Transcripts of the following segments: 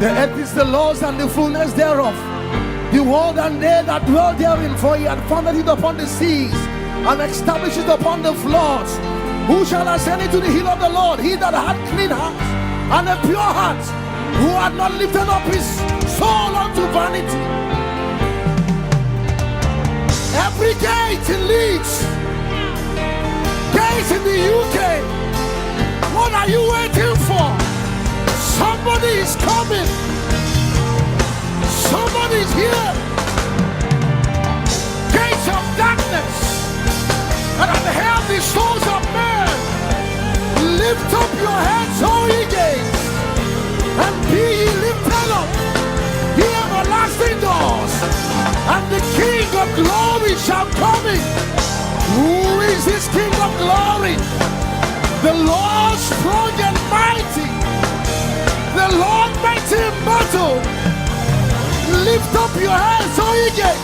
The earth is the Lord's and the fullness thereof, the world and they that dwell therein. For he hath founded it upon the seas and established it upon the floods. Who shall ascend into the hill of the Lord? He that hath clean hands and a pure heart, who had not lifted up his soul unto vanity. Every gate in Leeds, gate in the UK, what are you waiting for? Somebody is coming. Somebody is here. Gates of darkness that have held the souls of men, lift up your heads, O ye gates, and be ye lifted up, ye everlasting doors, and the King of glory shall come in. Who is this King of glory? The Lord strong and mighty, the Lord mighty in battle. Lift up your hands, O ye gates,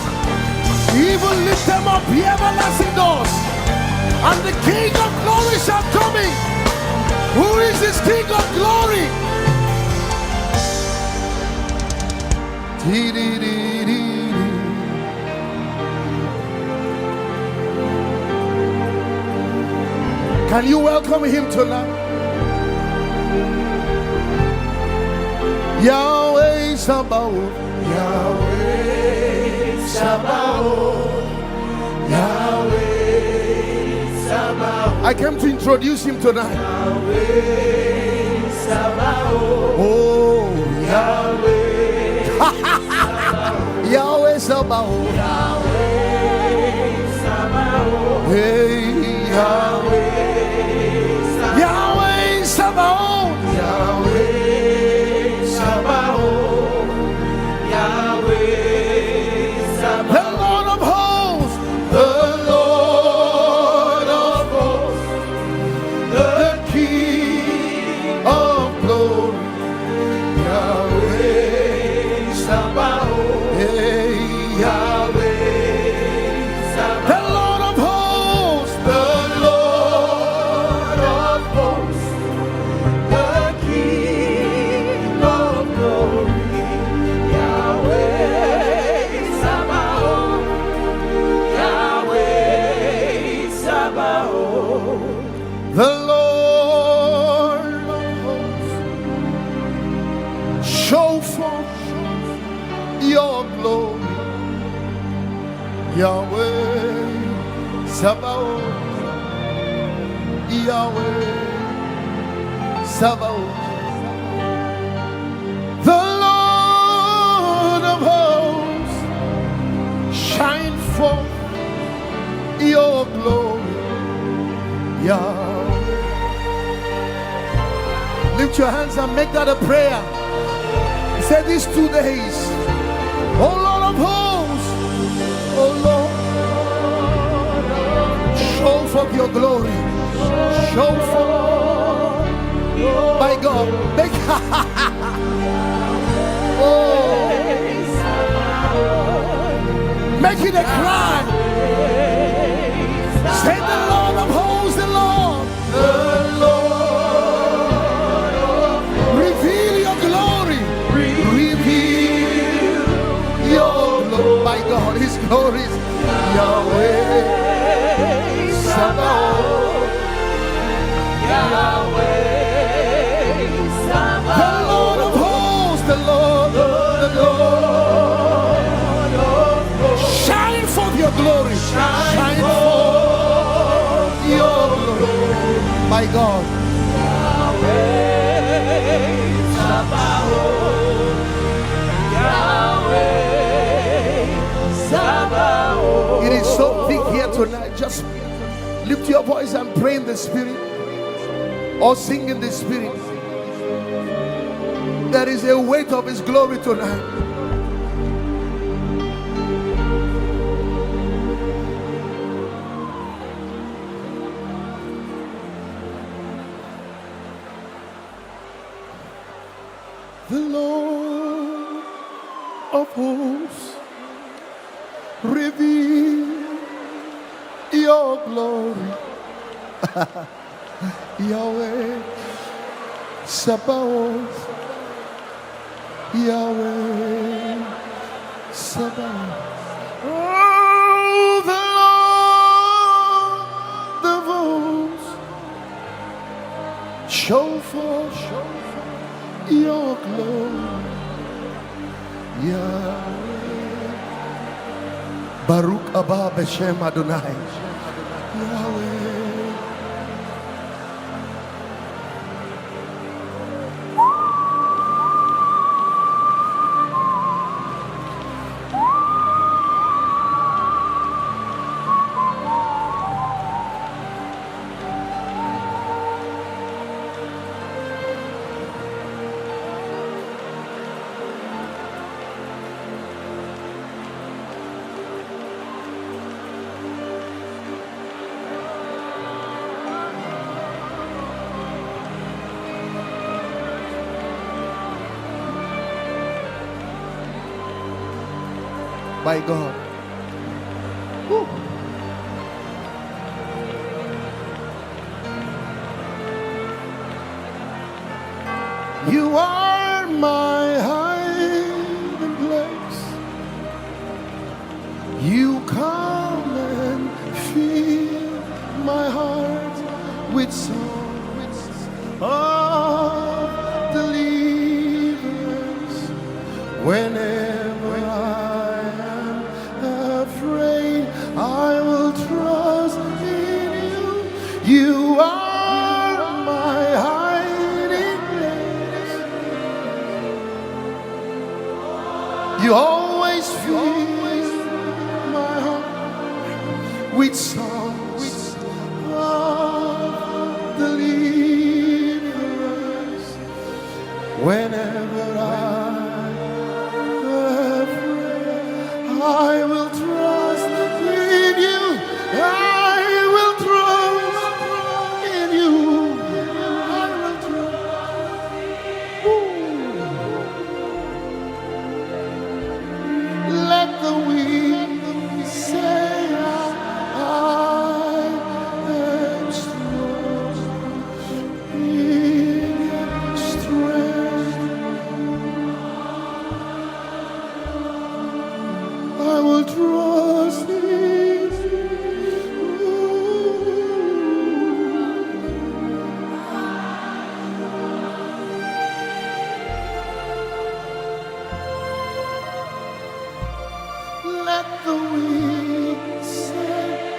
even lift them up, ye everlasting doors, and the King of glory shall come in. Who is this King of glory? Can you welcome him tonight? Yahweh Sabaoth, Yahweh Sabaoth, Yahweh Sabaoth. I came to introduce him tonight. Yahweh Sabaoth. Oh, Yahweh Sabaoth. Yahweh Sabaoth. Yahweh Sabaoth. Hey, Yahweh Sabaoth. Yahweh Sabaoth. Yahweh Sabaoth. Yahweh Sabaoth. The Lord of hosts. The Lord of hosts. The King of glory. Yahweh Sabaoth. Hey, Yahweh Sabaoth. The Lord of hosts. The Lord of hosts. The King of glory. Yahweh Sabaoth. Yahweh Sabaoth. The Lord of hosts, show forth your glory. Yahweh Sabaoth. Yahweh Sabaoth. The Lord of hosts, shine forth your glory. Yahweh. Lift your hands and make that a prayer. He said these 2 days, oh Lord of hosts, oh Lord, show forth your glory. Show forth, my God, make oh, make it a cry. Say the Lord of hosts, the Lord, reveal your glory, reveal your glory, my God, his glory is Yahweh Sabaoth, Yahweh Sabaoth. The Lord of hosts, the Lord of hosts. Shine forth your glory. Shine forth your glory. My God. Yahweh Sabaoth. Yahweh Sabaoth. It is so big here tonight. Just lift your voice and pray in the Spirit, or sing in the Spirit. There is a weight of his glory tonight. The Lord of hosts, reveal your glory. Yahweh Sabaoth, Yahweh Sabaoth. Oh, the Lord, the voice, show forth your glory. Yahweh. Baruch Abba B'Shem Adonai. Yahweh. By God. Woo. You are my hiding place. You come and fill my heart with songs of deliverance. Whenever I will trust in you. You are my hiding place. You always fill my heart with songs of deliverance. Whenever I will trust in you. I will trust in you. I will trust. Ooh. Let the weak say I am strong in strength. I will trust in you. Let the weak say,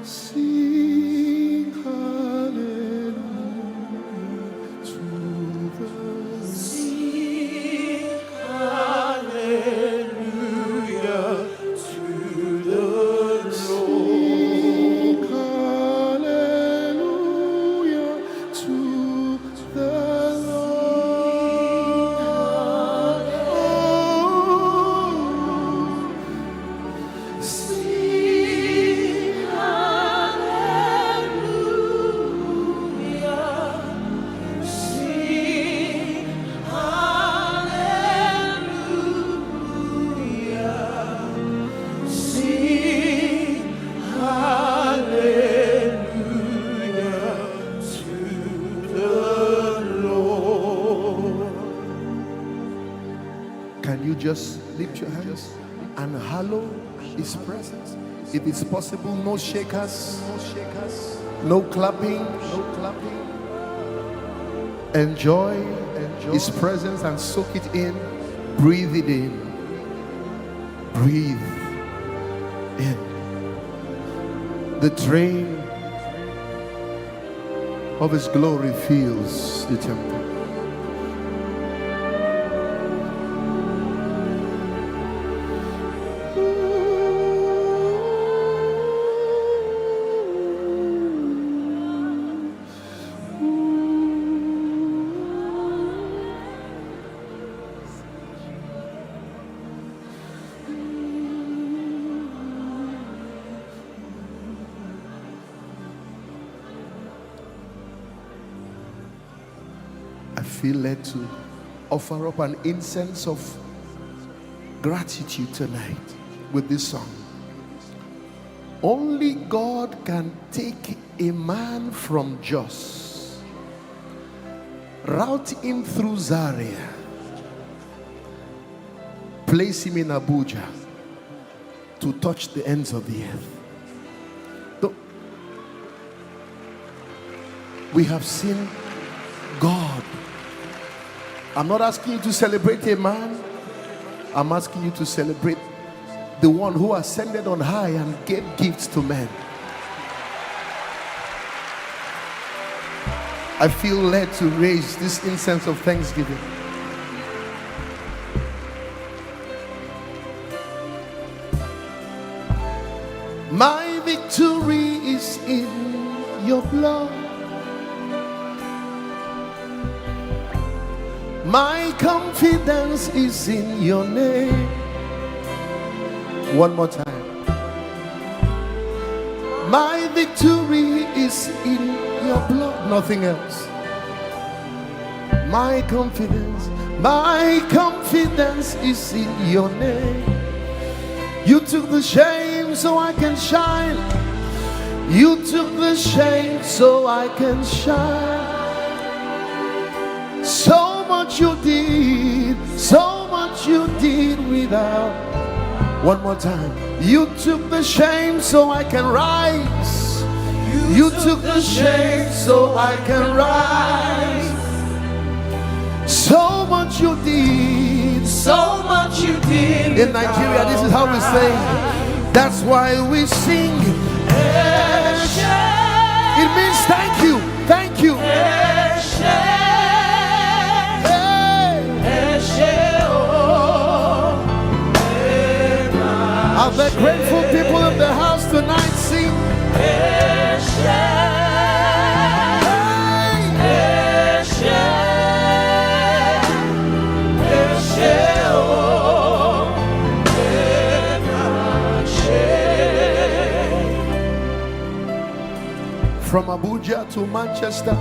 sing hallelujah to the Hallelujah to the Lord. Sing hallelujah to the Lord. Sing hallelujah. Sing hallelujah. Sing hallelujah to the Lord. Can you just lift your hands and hallow His presence? If it's possible, no shakers, no clapping. Enjoy His presence and soak it in. Breathe it in. Breathe in. The train of His glory fills the temple. I feel led to offer up an incense of gratitude tonight with this song. Only God can take a man from Jos, route him through Zaria, place him in Abuja to touch the ends of the earth. We have seen God. I'm not asking you to celebrate a man. I'm asking you to celebrate the one who ascended on high and gave gifts to men. I feel led to raise this incense of thanksgiving. My victory is in your blood. My confidence is in your name. One more time. My victory is in your blood, nothing else. My confidence is in your name. You took the shame so I can shine. You took the shame so I can shine. So much you did without. One more time. You took the shame so I can rise. You took the shame so I can rise. So much you did. So much you did. In Nigeria, this is how we sing. That's why we sing. It means thank you. Thank you. Are there grateful people in the house tonight? Sing. From Abuja to Manchester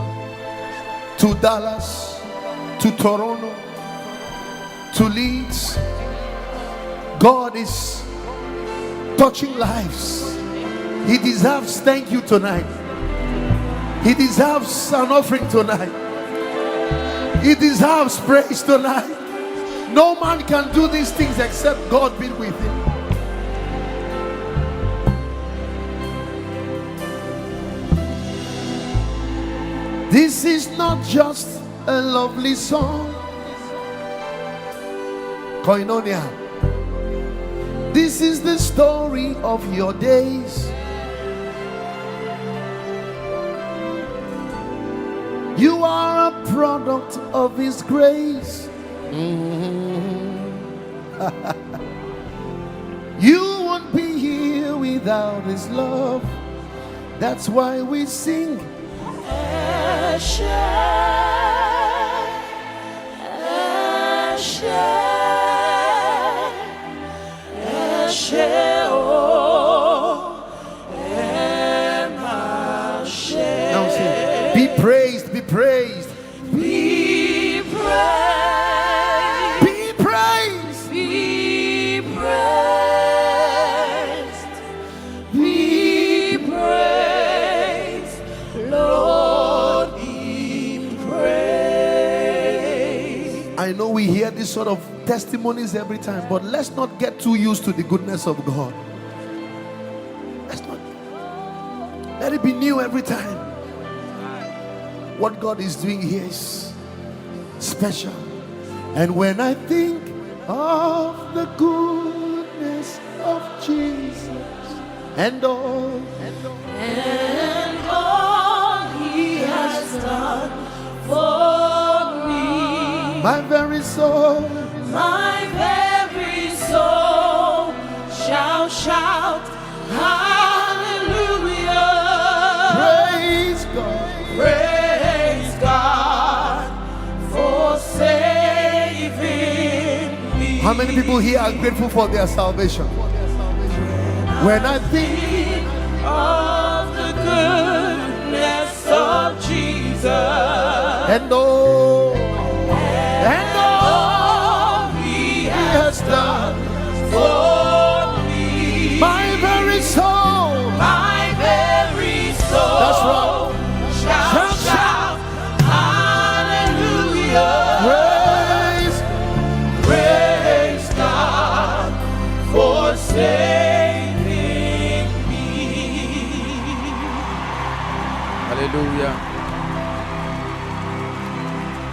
to Dallas to Toronto to Leeds, God is touching lives. He deserves thank you tonight. He deserves an offering tonight. He deserves praise tonight. No man can do these things except God be with him. This is not just a lovely song, Koinonia. This is the story of your days. You are a product of His grace. You won't be here without His love. That's why we sing. Now sing. Be praised, be praised. Be praised. Be praised. Be praised. Be praised. Lord, be praised. I know we hear this sort of testimonies every time, but let's not get too used to the goodness of God. Let's not. Let it be new every time. What God is doing here is special. And when I think of the goodness of Jesus and all He has done for me, my very soul shall shout hallelujah. praise God. Praise God for saving me. How many people here are grateful for their salvation? When I think of the goodness of Jesus and all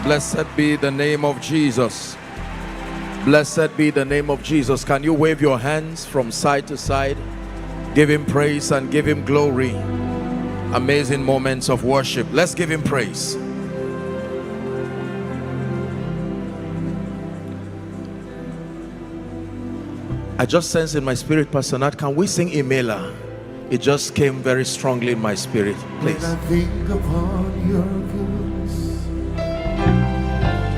Blessed be the name of Jesus. Blessed be the name of Jesus. Can you wave your hands from side to side? Give him praise and give him glory. Amazing moments of worship. Let's give him praise. I just sense in my spirit, Pastor Nat, can we sing Imela? It just came very strongly in my spirit. Please. When I think upon your good